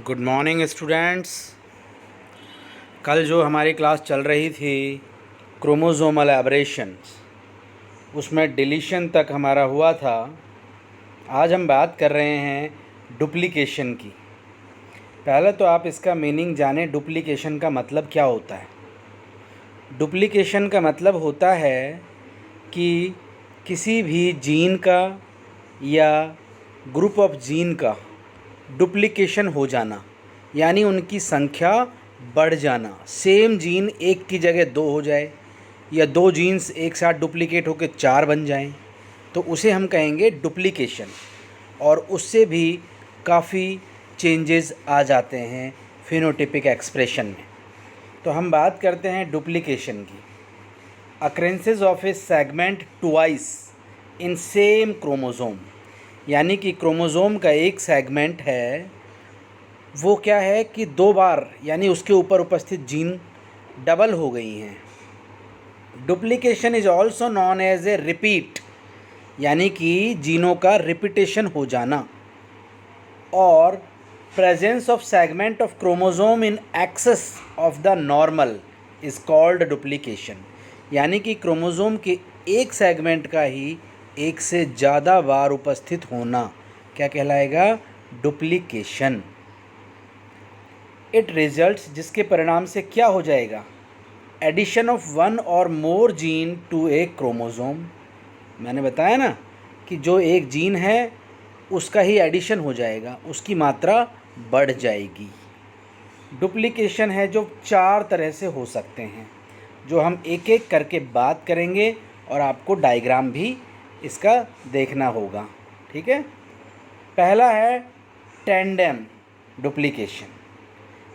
Good morning students. कल जो हमारी क्लास चल रही थी क्रोमोसोमल एबरेशंस, उसमें डिलीशन तक हमारा हुआ था। आज हम बात कर रहे हैं डुप्लीकेशन की। पहले तो आप इसका मीनिंग जानें, डुप्लीकेशन का मतलब क्या होता है। डुप्लीकेशन का मतलब होता है कि किसी भी जीन का या ग्रुप ऑफ जीन का डुप्लीकेशन हो जाना, यानी उनकी संख्या बढ़ जाना। सेम जीन एक की जगह दो हो जाए या दो जीन्स एक साथ डुप्लीकेट होकर चार बन जाएं, तो उसे हम कहेंगे डुप्लीकेशन। और उससे भी काफ़ी चेंजेस आ जाते हैं फिनोटिपिक एक्सप्रेशन में। तो हम बात करते हैं डुप्लीकेशन की। Occurrences of A segment twice in same chromosome, यानी कि क्रोमोसोम का एक सेगमेंट है, वो क्या है कि दो बार यानी उसके ऊपर उपस्थित जीन डबल हो गई हैं। Duplication is also known as a repeat, यानी कि जीनों का रिपीटेशन हो जाना। और presence of segment of chromosome in excess of the normal is called duplication, यानी कि क्रोमोसोम के एक सेगमेंट का ही एक से ज़्यादा बार उपस्थित होना क्या कहलाएगा? डुप्लीकेशन। इट रिजल्ट्स, जिसके परिणाम से क्या हो जाएगा? एडिशन ऑफ वन और मोर जीन टू ए क्रोमोसोम। मैंने बताया ना कि जो एक जीन है उसका ही एडिशन हो जाएगा, उसकी मात्रा बढ़ जाएगी। डुप्लीकेशन है जो चार तरह से हो सकते हैं, जो हम एक एक करके बात करेंगे और आपको डायग्राम भी इसका देखना होगा। ठीक है। पहला है टेंडेम डुप्लीकेशन,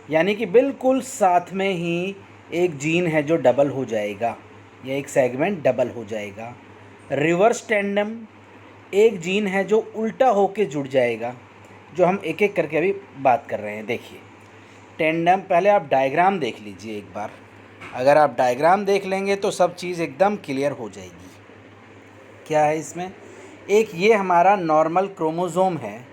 यानी कि बिल्कुल साथ में ही एक जीन है जो डबल हो जाएगा या एक सेगमेंट डबल हो जाएगा। रिवर्स टेंडेम, एक जीन है जो उल्टा होके जुड़ जाएगा, जो हम एक एक करके अभी बात कर रहे हैं। देखिए टेंडेम, पहले आप डायग्राम देख लीजिए एक बार। अगर आप डायग्राम देख लेंगे तो सब चीज़ एकदम क्लियर हो जाएगी। क्या है इसमें? एक ये हमारा नॉर्मल क्रोमोसोम है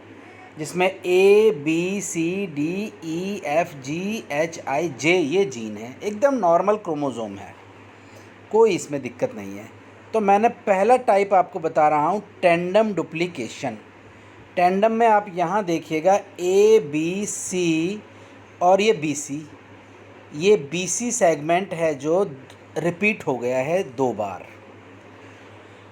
जिसमें A B C D E F G H I J ये जीन है, एकदम नॉर्मल क्रोमोसोम है, कोई इसमें दिक्कत नहीं है। तो मैंने पहला टाइप आपको बता रहा हूँ, टेंडम डुप्लीकेशन। टेंडम में आप यहाँ देखिएगा A B C और ये BC, ये BC सेगमेंट है जो रिपीट हो गया है दो बार,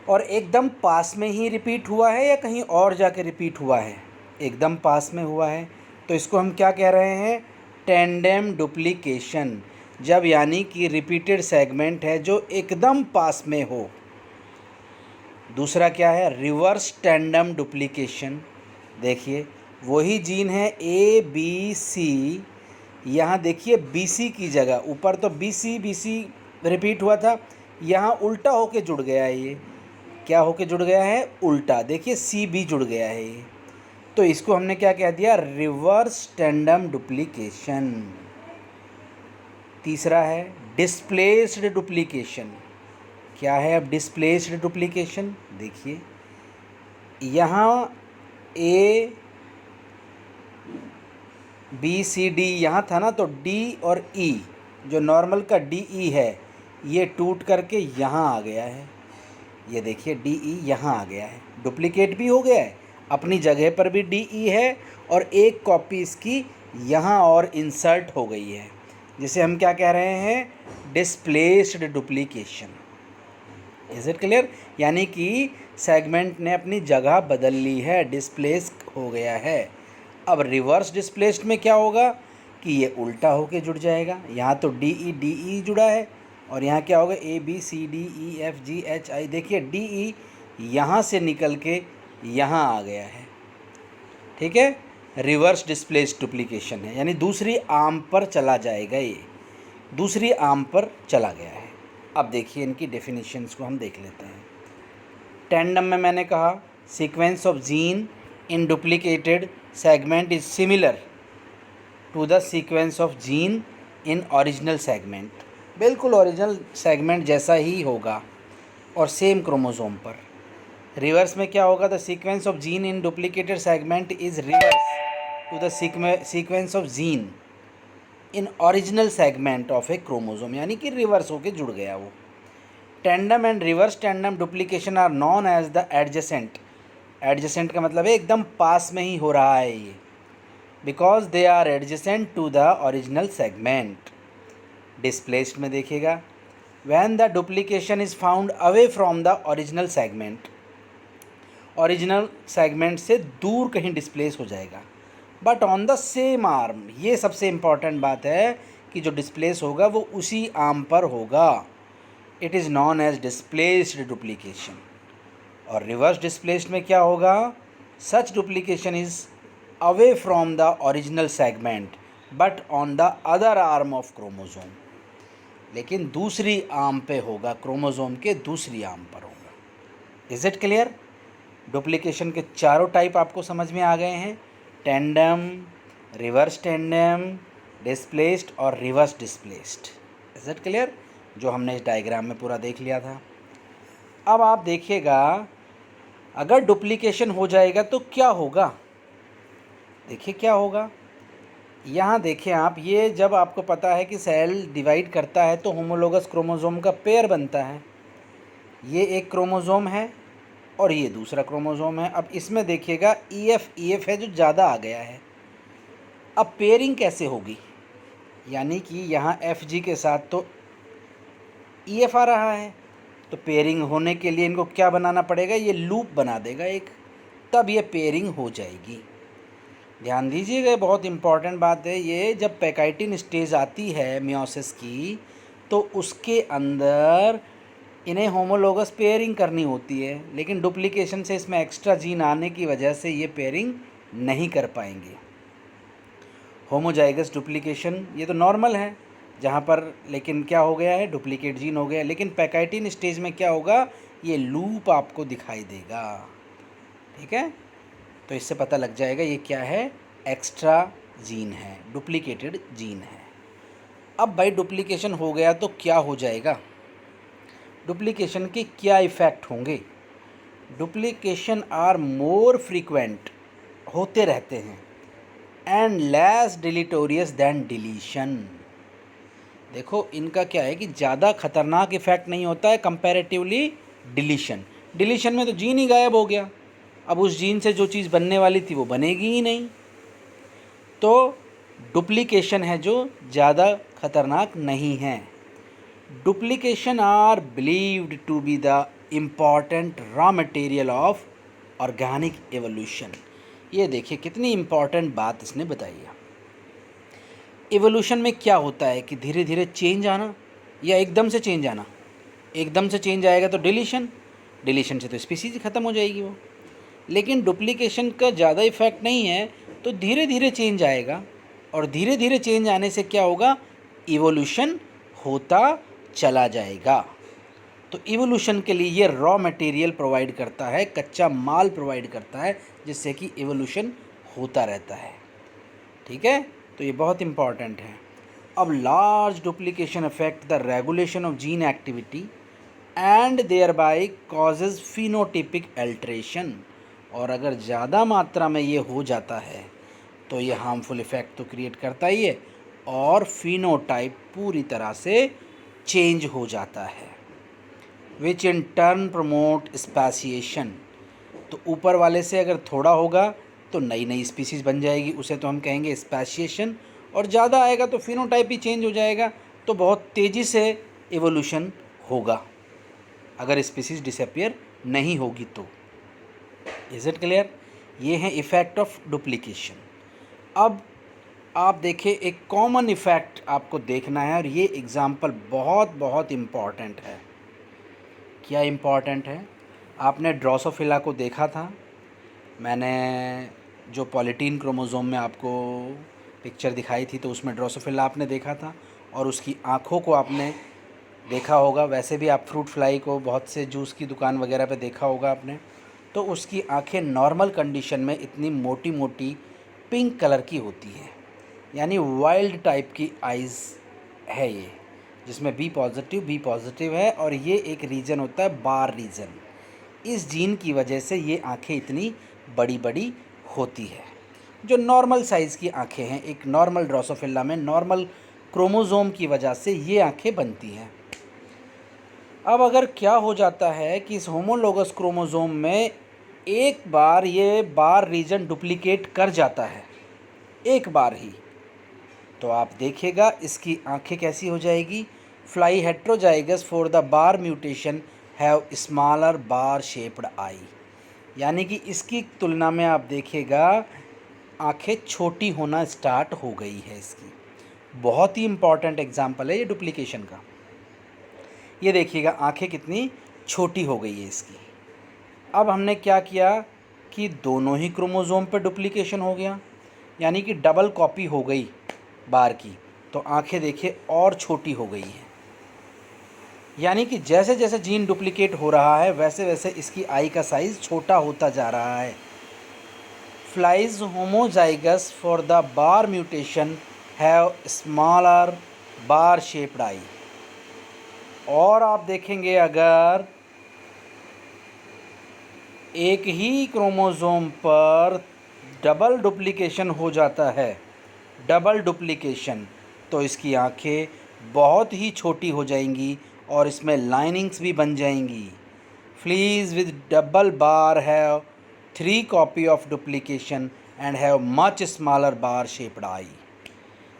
और एकदम पास में ही रिपीट हुआ है या कहीं और जाके रिपीट हुआ है? एकदम पास में हुआ है, तो इसको हम क्या कह रहे हैं? Tandem duplication. जब यानी कि रिपीटेड सेगमेंट है जो एकदम पास में हो। दूसरा क्या है? Reverse tandem duplication. देखिए वही जीन है ABC, यहाँ देखिए BC की जगह, ऊपर तो BC रिपीट हुआ था, यहाँ उल्टा होके जुड़ गया है। ये क्या होके जुड़ गया है? उल्टा। देखिए CB जुड़ गया है ये, तो इसको हमने क्या कह दिया? Reverse tandem duplication. तीसरा है डिस्प्लेस्ड डुप्लीकेशन। क्या है अब डिस्प्लेस्ड डुप्लीकेशन? देखिए यहाँ A B C D यहाँ था ना, तो D और E, जो नॉर्मल का DE है, ये टूट करके यहाँ आ गया है। ये देखिए DE यहाँ आ गया है, डुप्लीकेट भी हो गया है, अपनी जगह पर भी DE है, और एक कॉपी इसकी यहाँ और इंसर्ट हो गई है, जिसे हम क्या कह रहे हैं? Displaced duplication. Is it clear? यानी कि सेगमेंट ने अपनी जगह बदल ली है, डिस्प्लेस हो गया है। अब रिवर्स डिस्प्लेस्ड में क्या होगा कि ये उल्टा होके जुड़ जाएगा। यहाँ तो DE जुड़ा है, और यहाँ क्या होगा? A B C D E F G H I। देखिए DE यहाँ से निकल के यहाँ आ गया है। ठीक है, रिवर्स डिस्प्लेस्ड डुप्लीकेशन है, यानी दूसरी आर्म पर चला जाएगा, ये दूसरी आर्म पर चला गया है। अब देखिए इनकी डेफिनेशंस को हम देख लेते हैं। टेंडम में मैंने कहा sequence of gene in duplicated segment is similar to the sequence of gene in original segment. बिल्कुल ओरिजिनल सेगमेंट जैसा ही होगा और सेम क्रोमोसोम पर। रिवर्स में क्या होगा? The sequence of gene in duplicated segment is reverse to the sequence of gene in original segment of a chromosome, यानी कि रिवर्स होके जुड़ गया वो. Tandem and reverse tandem duplication are known as the adjacent. Adjacent का मतलब है एकदम पास में ही हो रहा है ये, because they are adjacent to the original segment. Displaced में देखिएगा, when the duplication is found away from the original segment. Original segment से दूर कहीं डिस्प्लेस हो जाएगा, but on the same arm. ये सबसे इम्पॉर्टेंट बात है कि जो डिस्प्लेस होगा वो उसी आर्म पर होगा. It is non edge displaced duplication. और रिवर्स डिस्प्लेस्ड में क्या होगा? Such duplication is away from the original segment but on the other arm of chromosome. लेकिन दूसरी आर्म पे होगा, क्रोमोसोम के दूसरी आर्म पर होगा. Is it clear? डुप्लीकेशन के चारों टाइप आपको समझ में आ गए हैं. टेंडम, रिवर्स टेंडम, डिस्प्लेस्ड और reverse displaced. Is it clear? जो हमने इस डायग्राम में पूरा देख लिया था. अब आप देखिएगा, अगर डुप्लीकेशन हो जाएगा तो क्या होगा. देखिए क्या होगा. यहाँ देखिए आप, ये जब आपको पता है कि सेल डिवाइड करता है तो होमोलोगस क्रोमोसोम का पेयर बनता है. ये एक क्रोमोसोम है और ये दूसरा क्रोमोसोम है. अब इसमें देखिएगा EF है जो ज़्यादा आ गया है. अब पेयरिंग कैसे होगी? यानी कि यहाँ FG के साथ तो EF आ रहा है, तो पेयरिंग होने के लिए इनको क्या बनाना पड़ेगा? ये लूप बना देगा एक, तब ये पेयरिंग हो जाएगी. ध्यान दीजिएगा, बहुत इम्पॉर्टेंट बात है ये. जब पैकाइटिन स्टेज आती है मियोसिस की, तो उसके अंदर इन्हें होमोलोगस पेयरिंग करनी होती है, लेकिन डुप्लीकेशन से इसमें एक्स्ट्रा जीन आने की वजह से ये पेयरिंग नहीं कर पाएंगे. होमोजाइगस डुप्लीकेशन ये तो नॉर्मल है जहाँ पर, लेकिन क्या हो गया है? डुप्लीकेट जीन हो गया. लेकिन पैकाइटिन स्टेज में क्या होगा? ये लूप आपको दिखाई देगा. ठीक है, तो इससे पता लग जाएगा ये क्या है? एक्स्ट्रा जीन है, डुप्लीकेटेड जीन है. अब भाई डुप्लीकेशन हो गया तो क्या हो जाएगा? डुप्लीकेशन के क्या इफ़ेक्ट होंगे? डुप्लीकेशन आर मोर फ्रीक्वेंट, होते रहते हैं, एंड लेस डिलीटोरियस दैन डिलीशन. देखो इनका क्या है कि ज़्यादा खतरनाक इफ़ेक्ट नहीं होता है कंपैरेटिवली डिलीशन. डिलीशन में तो जीन ही गायब हो गया, अब उस जीन से जो चीज़ बनने वाली थी वो बनेगी ही नहीं. तो डुप्लीकेशन है जो ज़्यादा खतरनाक नहीं है. Duplication are believed to be the important raw material of organic evolution. ये देखिए कितनी इम्पॉर्टेंट बात इसने बताई है. एवोल्यूशन में क्या होता है कि धीरे धीरे चेंज आना या एकदम से चेंज आना. एकदम से चेंज आएगा तो डिलीशन, डिलीशन से तो स्पीसीज ख़त्म हो जाएगी वो. लेकिन डुप्लीकेशन का ज़्यादा इफ़ेक्ट नहीं है, तो धीरे धीरे चेंज आएगा, और धीरे धीरे चेंज आने से क्या होगा? इवोल्यूशन होता चला जाएगा. तो इवोल्यूशन के लिए ये रॉ मटेरियल प्रोवाइड करता है, कच्चा माल प्रोवाइड करता है, जिससे कि इवोल्यूशन होता रहता है. ठीक है, तो ये बहुत इम्पॉर्टेंट है. अब large duplication affect the regulation of gene activity and thereby causes phenotypic alteration. और अगर ज़्यादा मात्रा में ये हो जाता है तो ये हार्मफुल इफ़ेक्ट तो क्रिएट करता ही है, और फिनोटाइप पूरी तरह से चेंज हो जाता है, विच इन टर्न प्रमोट स्पेसिएशन. तो ऊपर वाले से अगर थोड़ा होगा तो नई नई स्पीसीज़ बन जाएगी, उसे तो हम कहेंगे स्पेसिएशन. और ज़्यादा आएगा तो फिनोटाइप ही चेंज हो जाएगा, तो बहुत तेज़ी से एवोल्यूशन होगा अगर स्पीसीज़ डिसअपियर नहीं होगी तो. Is it clear? ये है इफ़ेक्ट ऑफ डुप्लीकेशन. अब आप देखिए, एक कॉमन इफ़ेक्ट आपको देखना है, और ये एग्ज़ाम्पल बहुत बहुत इम्पॉर्टेंट है. क्या इम्पॉर्टेंट है? आपने ड्रोसोफिला को देखा था, मैंने जो पॉलीटीन क्रोमोसोम में आपको पिक्चर दिखाई थी, तो उसमें ड्रोसोफिला आपने देखा था, और उसकी आँखों को आपने देखा होगा. वैसे भी आप फ्रूट फ्लाई को बहुत से जूस की दुकान वगैरह पे देखा होगा आपने. तो उसकी आँखें नॉर्मल कंडीशन में इतनी मोटी मोटी पिंक कलर की होती है, यानी वाइल्ड टाइप की आइज़ है ये, जिसमें बी पॉजिटिव है, और ये एक रीजन होता है बार रीजन. इस जीन की वजह से ये आँखें इतनी बड़ी बड़ी होती है. जो नॉर्मल साइज़ की आँखें हैं, एक नॉर्मल ड्रोसोफिला में नॉर्मल क्रोमोज़ोम की वजह से ये आँखें बनती हैं। अब अगर क्या हो जाता है कि इस होमोलोगस क्रोमोज़ोम में एक बार ये बार रीजन डुप्लिकेट कर जाता है, एक बार ही, तो आप देखिएगा इसकी आंखें कैसी हो जाएगी। Fly heterozygous for the bar mutation have smaller bar shaped eye, यानी कि इसकी तुलना में आप देखिएगा आंखें छोटी होना स्टार्ट हो गई है इसकी। बहुत ही इम्पॉर्टेंट एग्जाम्पल है ये डुप्लीकेशन का। ये देखिएगा आंखें कितनी छोटी हो गई है इसकी। अब हमने क्या किया कि दोनों ही क्रोमोज़ोम पे डुप्लीकेशन हो गया, यानी कि डबल कॉपी हो गई बार की, तो आंखें देखिए और छोटी हो गई हैं। यानी कि जैसे जैसे जीन डुप्लीकेट हो रहा है वैसे वैसे इसकी आई का साइज़ छोटा होता जा रहा है। Flies homozygous for the bar mutation have smaller bar shaped eye. और आप देखेंगे अगर एक ही क्रोमोज़ोम पर डबल डुप्लीकेशन हो जाता है, डबल डुप्लीकेशन, तो इसकी आंखें बहुत ही छोटी हो जाएंगी और इसमें लाइनिंग्स भी बन जाएंगी। Flies with double bar have 3 copy of duplication and have much smaller bar shaped eye.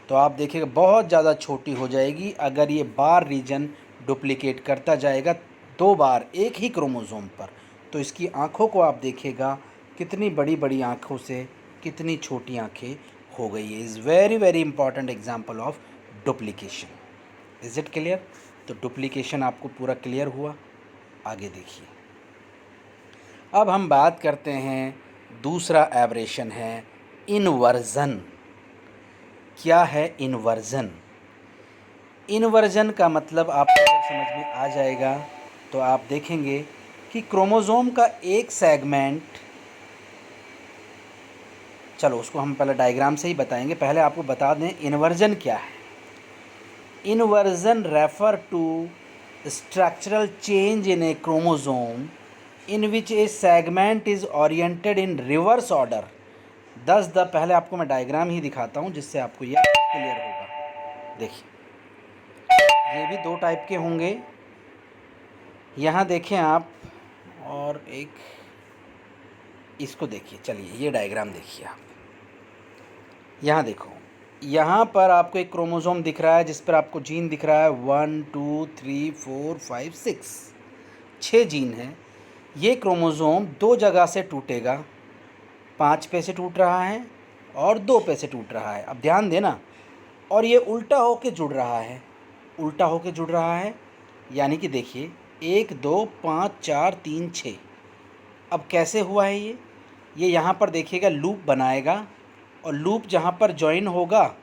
तो आप देखिएगा बहुत ज़्यादा छोटी हो जाएगी अगर ये बार रीजन डुप्लीकेट करता जाएगा 2 बार एक ही क्रोमोज़ोम पर। तो इसकी आँखों को आप देखिएगा कितनी बड़ी बड़ी आँखों से कितनी छोटी आँखें हो गई है। Is very very important example of duplication. Is it clear? तो डुप्लीकेशन आपको पूरा क्लियर हुआ। आगे देखिए, अब हम बात करते हैं दूसरा एब्रेशन है इनवर्जन। क्या है इन्वर्जन? इन्वर्जन का मतलब आपको अगर समझ में आ जाएगा तो आप देखेंगे कि क्रोमोज़ोम का एक सेगमेंट, चलो उसको हम पहले डायग्राम से ही बताएंगे, पहले आपको बता दें इन्वर्जन क्या है। Inversion refer to structural change in a chromosome in which a segment is oriented in reverse order. पहले आपको मैं डायग्राम ही दिखाता हूँ जिससे आपको यह क्लियर होगा। देखिए ये भी 2 टाइप के होंगे, यहाँ देखें आप, और एक इसको देखिए। चलिए ये डायग्राम देखिए आप, यहाँ देखो, यहाँ पर आपको एक क्रोमोज़ोम दिख रहा है जिस पर आपको जीन दिख रहा है 1 2 3 4 5 6 जीन हैं। ये क्रोमोज़ोम 2 जगह से टूटेगा, 5 पे से टूट रहा है और 2 पे से टूट रहा है। अब ध्यान देना, और ये उल्टा होके जुड़ रहा है, उल्टा होके जुड़ रहा है, यानी कि देखिए 1 2 5 4 3 6। अब कैसे हुआ है ये यहाँ पर देखिएगा लूप बनाएगा और लूप जहाँ पर जॉइन होगा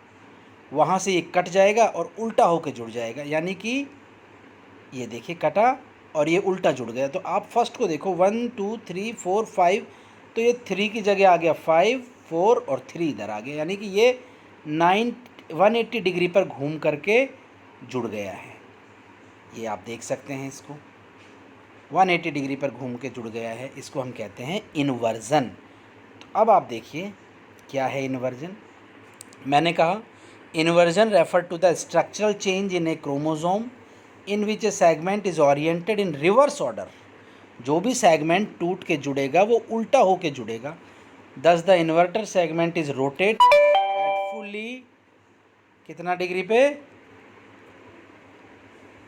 वहाँ से ये कट जाएगा और उल्टा होके जुड़ जाएगा, यानी कि ये देखिए कटा और ये उल्टा जुड़ गया। तो आप फर्स्ट को देखो 1 2 3 4 5, तो ये 3 की जगह आ गया 5 4 और 3 इधर आ गया, यानी कि ये 180 डिग्री पर घूम करके जुड़ गया है। ये आप देख सकते हैं, इसको 180 डिग्री पर घूम के जुड़ गया है, इसको हम कहते हैं इन्वर्जन। तो अब आप देखिए क्या है इन्वर्जन। मैंने कहा inversion refer to the structural change in a chromosome in which a segment is oriented in reverse order. जो भी सेगमेंट टूट के जुड़ेगा वो उल्टा होके जुड़ेगा। Thus the inverter segment is rotate at fully कितना डिग्री पे,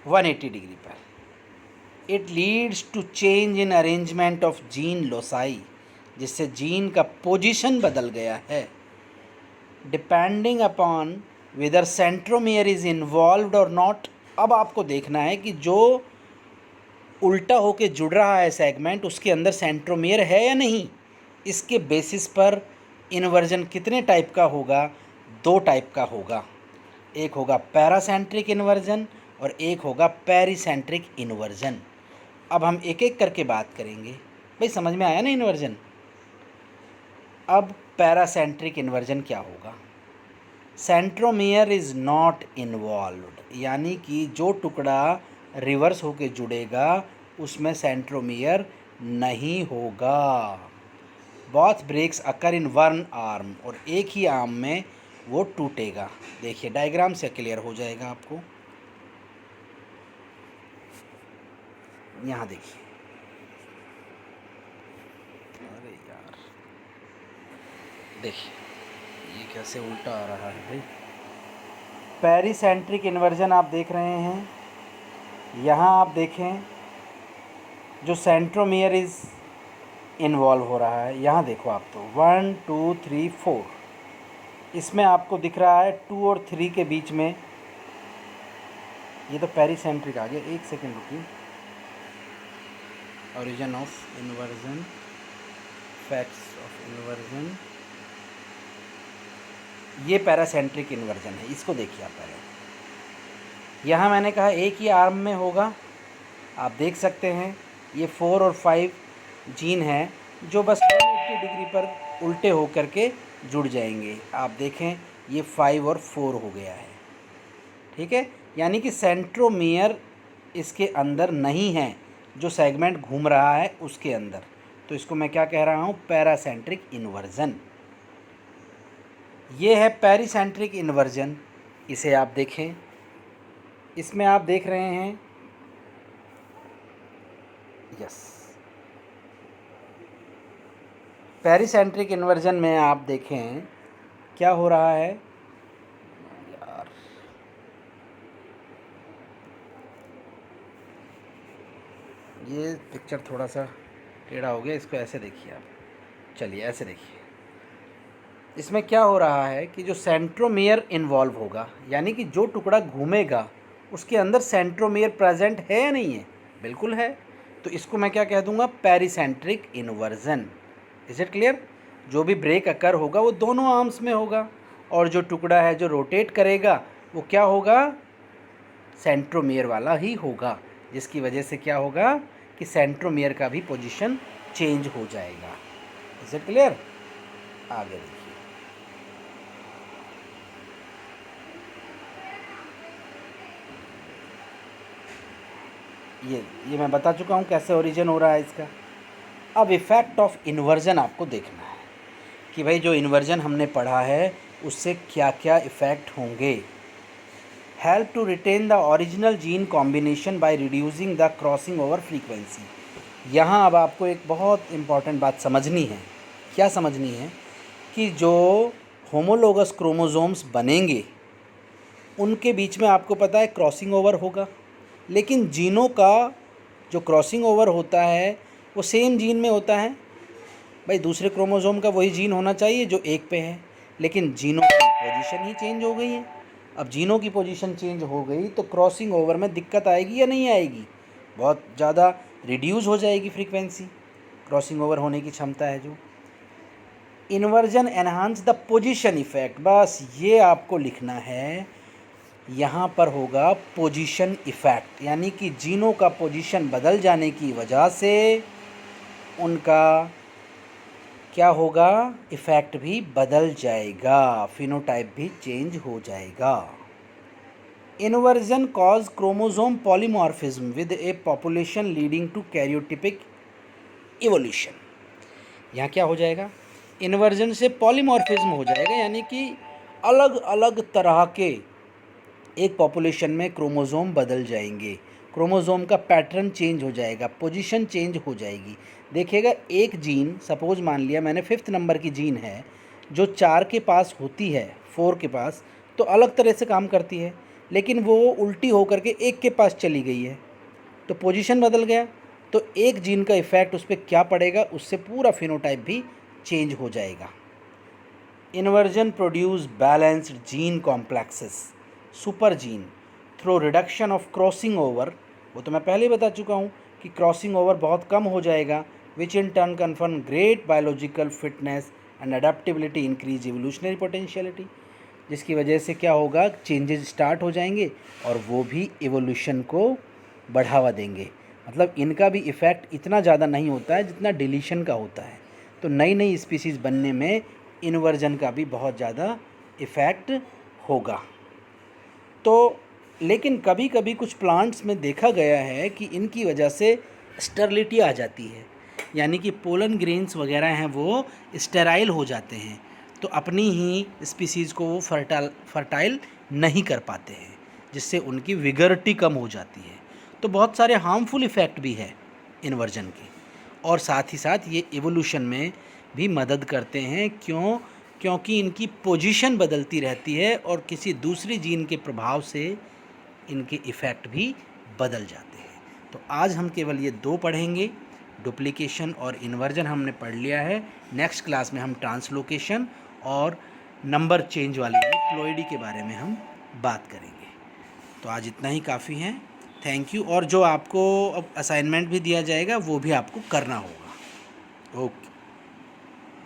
180 डिग्री पर। It leads to change in arrangement of gene loci, जिससे जीन का पोजीशन बदल गया है। Depending upon whether centromere is involved और नॉट। अब आपको देखना है कि जो उल्टा होके जुड़ रहा है सेगमेंट उसके अंदर सेंट्रोमियर है या नहीं। इसके बेसिस पर इन्वर्जन कितने टाइप का होगा, 2 टाइप का होगा। एक होगा पैरासेंट्रिक इन्वर्जन और एक होगा पेरिसेंट्रिक इन्वर्जन। अब हम एक एक करके बात करेंगे। भाई समझ में आया ना इन्वर्जन? अब पैरासेंट्रिक इन्वर्जन क्या होगा? सेंट्रोमियर इज़ नॉट इन्वॉल्व्ड, यानी कि जो टुकड़ा रिवर्स होके जुड़ेगा उसमें सेंट्रोमियर नहीं होगा। Both breaks occur in one arm, और एक ही आर्म में वो टूटेगा। देखिए डायग्राम से क्लियर हो जाएगा आपको। यहाँ देखिए, अरे यार देखिए ये कैसे उल्टा आ रहा है भाई। पेरिसेंट्रिक इन्वर्जन आप देख रहे हैं, यहाँ आप देखें जो सेंट्रोमियर इज इन्वॉल्व हो रहा है। यहाँ देखो आप, तो 1 2 3 4, इसमें आपको दिख रहा है 2 और 3 के बीच में, ये तो पेरिसेंट्रिक आ गया। एक सेकेंड रुकिए। Origin of inversion, facts of inversion, ये पैरासेंट्रिक इन्वर्जन है। इसको देखिए आप पहले। यहाँ मैंने कहा एक ही आर्म में होगा, आप देख सकते हैं ये 4 और 5 जीन हैं जो बस 180 डिग्री पर उल्टे हो करके जुड़ जाएंगे। आप देखें ये 5 और 4 हो गया है, ठीक है। यानी कि सेंट्रोमियर इसके अंदर नहीं है, जो सेगमेंट घूम रहा है उसके अंदर। तो इसको मैं क्या कह रहा हूँ, पैरासेंट्रिक इन्वर्जन। ये है पेरिसेंट्रिक इन्वर्जन। इसे आप देखें, इसमें आप देख रहे हैं, यस, पेरिसेंट्रिक इन्वर्जन में आप देखें क्या हो रहा है यार, ये पिक्चर थोड़ा सा टेढ़ा हो गया, इसको ऐसे देखिए आप। चलिए ऐसे देखिए, इसमें क्या हो रहा है कि जो सेंट्रोमियर इन्वॉल्व होगा, यानी कि जो टुकड़ा घूमेगा उसके अंदर सेंट्रोमियर प्रेजेंट है या नहीं है, बिल्कुल है। तो इसको मैं क्या कह दूंगा, पेरिसेंट्रिक इन्वर्जन। Is it clear. जो भी ब्रेक अकर होगा वो दोनों आर्म्स में होगा, और जो टुकड़ा है जो रोटेट करेगा वो क्या होगा, सेंट्रोमियर वाला ही होगा, जिसकी वजह से क्या होगा कि सेंट्रोमियर का भी पोजीशन चेंज हो जाएगा। Is it clear. आगे देखिए, ये मैं बता चुका हूँ कैसे ओरिजिन हो रहा है इसका। अब इफ़ेक्ट ऑफ इन्वर्जन आपको देखना है कि भाई जो इन्वर्जन हमने पढ़ा है उससे क्या क्या इफ़ेक्ट होंगे। Help to retain the original gene combination by reducing the crossing over frequency. यहाँ अब आपको एक बहुत इम्पॉर्टेंट बात समझनी है। क्या समझनी है कि जो होमोलोगस क्रोमोसोम्स बनेंगे उनके बीच में आपको पता है क्रॉसिंग ओवर होगा, लेकिन जीनों का जो क्रॉसिंग ओवर होता है वो सेम जीन में होता है। भाई दूसरे क्रोमोसोम का वही जीन होना चाहिए जो एक पे है, लेकिन जीनों की पोजीशन ही चेंज हो गई है। अब जीनों की पोजीशन चेंज हो गई तो क्रॉसिंग ओवर में दिक्कत आएगी या नहीं आएगी, बहुत ज़्यादा रिड्यूस हो जाएगी फ्रीक्वेंसी, क्रॉसिंग ओवर होने की क्षमता है जो। Inversion enhance the position effect, बस ये आपको लिखना है। यहाँ पर होगा पोजीशन इफ़ेक्ट, यानी कि जीनों का पोजीशन बदल जाने की वजह से उनका क्या होगा, इफ़ेक्ट भी बदल जाएगा, फिनोटाइप भी चेंज हो जाएगा। Inversion cause chromosome polymorphism with a population leading to karyotypic evolution. यहाँ क्या हो जाएगा, इन्वर्जन से पॉलीमॉर्फिज्म हो जाएगा, यानी कि अलग अलग तरह के एक पॉपुलेशन में क्रोमोसोम बदल जाएंगे, क्रोमोसोम का पैटर्न चेंज हो जाएगा, पोजीशन चेंज हो जाएगी। देखिएगा एक जीन, सपोज मान लिया मैंने 5th नंबर की जीन है जो 4 के पास होती है, 4 के पास तो अलग तरह से काम करती है, लेकिन वो उल्टी होकर के 1 के पास चली गई है तो पोजीशन बदल गया। तो एक जीन का इफ़ेक्ट उस पर क्या पड़ेगा, उससे पूरा फिनोटाइप भी चेंज हो जाएगा। Inversion produce balanced gene complexes super gene through reduction of crossing over, वो तो मैं पहले ही बता चुका हूँ कि क्रॉसिंग ओवर बहुत कम हो जाएगा, which in turn confirm great biological fitness and adaptability, increase evolutionary potentiality, जिसकी वजह से क्या होगा, चेंजेस स्टार्ट हो जाएंगे और वो भी इवोल्यूशन को बढ़ावा देंगे। मतलब इनका भी इफ़ेक्ट इतना ज़्यादा नहीं होता है जितना डिलीशन का होता है। तो नई नई स्पीसीज़ बनने में इन्वर्जन का भी बहुत ज़्यादा इफ़ेक्ट होगा। तो लेकिन कभी कभी कुछ प्लांट्स में देखा गया है कि इनकी वजह से स्टेरिलिटी आ जाती है, यानी कि पोलन ग्रेन्स वगैरह हैं वो स्टेराइल हो जाते हैं, तो अपनी ही स्पीसीज़ को वो फर्टाइल नहीं कर पाते हैं, जिससे उनकी विगरिटी कम हो जाती है। तो बहुत सारे हार्मफुल इफ़ेक्ट भी है इन्वर्जन के, और साथ ही साथ ये इवोल्यूशन में भी मदद करते हैं। क्योंकि इनकी पोजीशन बदलती रहती है और किसी दूसरी जीन के प्रभाव से इनके इफ़ेक्ट भी बदल जाते हैं। तो आज हम केवल ये 2 पढ़ेंगे, डुप्लीकेशन और इन्वर्जन हमने पढ़ लिया है। नेक्स्ट क्लास में हम ट्रांसलोकेशन और नंबर चेंज वाली डिप्लॉइडी के बारे में हम बात करेंगे। तो आज इतना ही काफ़ी है। Thank you. और जो आपको अब असाइनमेंट भी दिया जाएगा वो भी आपको करना होगा। ओके।